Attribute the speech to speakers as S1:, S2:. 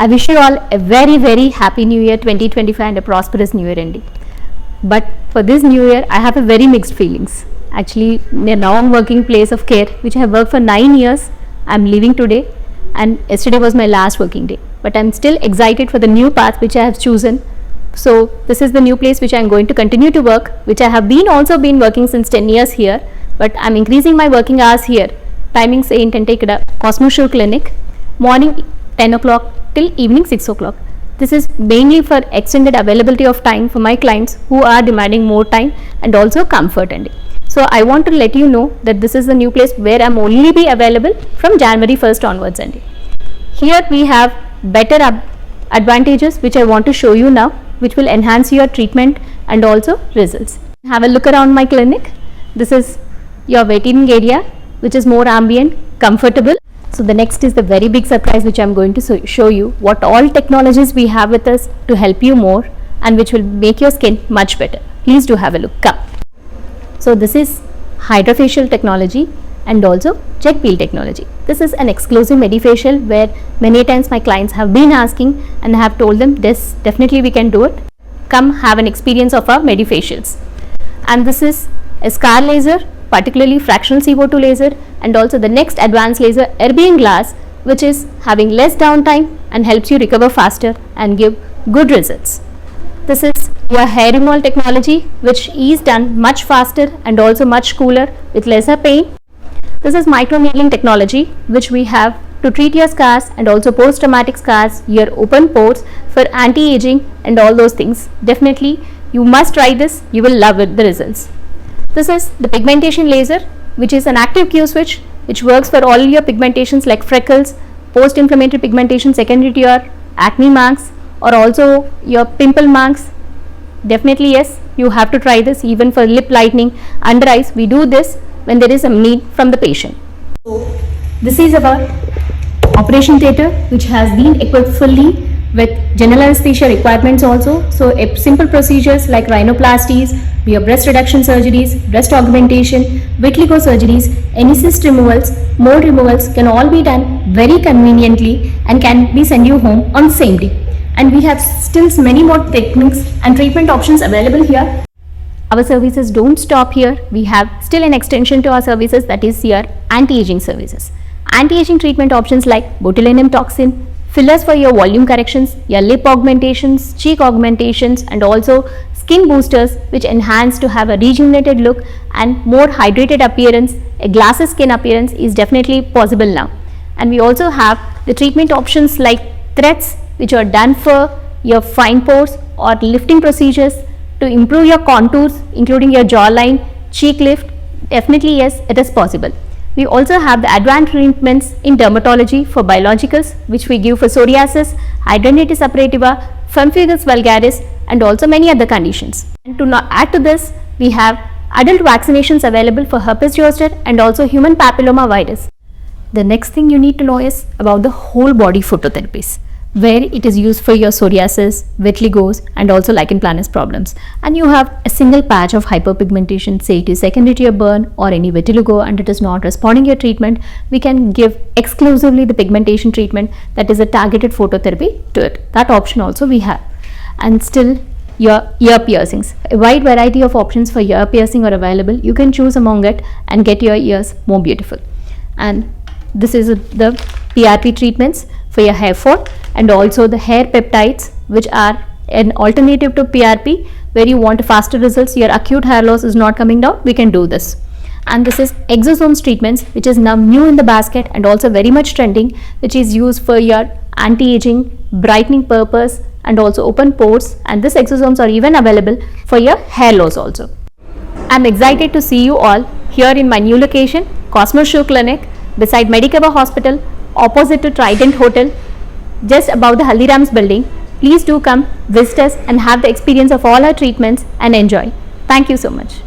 S1: I wish you all a very happy new year 2025 and a prosperous new year ending. But for this new year, I have a very mixed feelings. Actually, now I'm working place of care, which I have worked for 9 years. I'm leaving today, and yesterday was my last working day. But I'm still excited for the new path which I have chosen. So this is the new place which I'm going to continue to work, which I have also been working since 10 years here. But I'm increasing my working hours here. Timings ఏంటంటే ఇక్కడ Cosmosure Clinic, morning 10 o'clock till evening 6 o'clock. This is mainly for extended availability of time for my clients who are demanding more time and also comfort. So I want to let you know that this is the new place where I'm only be available from January 1st onwards. Here we have better advantages which I want to show you now, which will enhance your treatment and also results. Have a look around my clinic. This is your waiting area, which is more ambient, comfortable. So the next is the very big surprise which I'm going to show you what all technologies we have with us to help you more and which will make your skin much better. Please do have a look. Come. So this is hydrofacial technology and also jet peel technology. This is an exclusive medifacial where many times my clients have been asking, and I have told them this definitely we can do it. Come have an experience of our medifacials. And this is a scar laser, particularly fractional CO2 laser, and also the next advanced laser, Erbium glass, which is having less downtime and helps you recover faster and give good results. This is your hair removal technology, which is done much faster and also much cooler with lesser pain. This is microneedling technology, which we have to treat your scars and also post-traumatic scars, your open pores for anti-aging and all those things. Definitely, you must try this. You will love it, the results. This is the pigmentation laser, which is an active Q switch which works for all your pigmentations like freckles, post-inflammatory pigmentation secondary to your acne marks or also your pimple marks. Definitely yes, you have to try this. Even for lip lightening, under eyes, we do this when there is a need from the patient. So this is our operation theatre, which has been equipped fully with general anesthesia requirements also. So simple procedures like rhinoplasties, your breast reduction surgeries, breast augmentation, vitiligo surgeries, any cyst removals, mold removals can all be done very conveniently and can be sent you home on same day. And we have still many more techniques and treatment options available here. Our services don't stop here. We have still an extension to our services, that is your anti-aging services. Anti-aging treatment options like botulinum toxin, fillers for your volume corrections, your lip augmentations, cheek augmentations, and also skin boosters which enhance to have a rejuvenated look and more hydrated appearance. A glassy skin appearance is definitely possible now. And we also have the treatment options like threads, which are done for your fine pores or lifting procedures to improve your contours, including your jawline, cheek lift. Definitely yes, it is possible. We also have the advanced treatments in dermatology for biologicals, which we give for psoriasis, hidradenitis suppurativa, pemphigus vulgaris, and also many other conditions. And to add to this, we have adult vaccinations available for herpes zoster and also human papilloma virus. The next thing you need to know is about the whole body phototherapies, where it is used for your psoriasis, vitigos, and also lichen planus problems. And you have a single patch of hyperpigmentation, say it is secondary to your burn or any vitiligo, and it is not responding to your treatment, we can give exclusively the pigmentation treatment, that is a targeted phototherapy to it. That option also we have. And still your ear piercings. A wide variety of options for ear piercing are available. You can choose among it and get your ears more beautiful. And this is the PRP treatments for your hair fall, and also the hair peptides, which are an alternative to PRP, where you want faster results, your acute hair loss is not coming down, we can do this. And this is exosomes treatments, which is now new in the basket and also very much trending, which is used for your anti-aging, brightening purpose, and also open pores. And these exosomes are even available for your hair loss also. I'm excited to see you all here in my new location, Cosmosure Clinic, beside Medicover Hospital, opposite to Trident Hotel, just above the Haldiram's building. Please do come, visit us, and have the experience of all our treatments and enjoy. Thank you so much.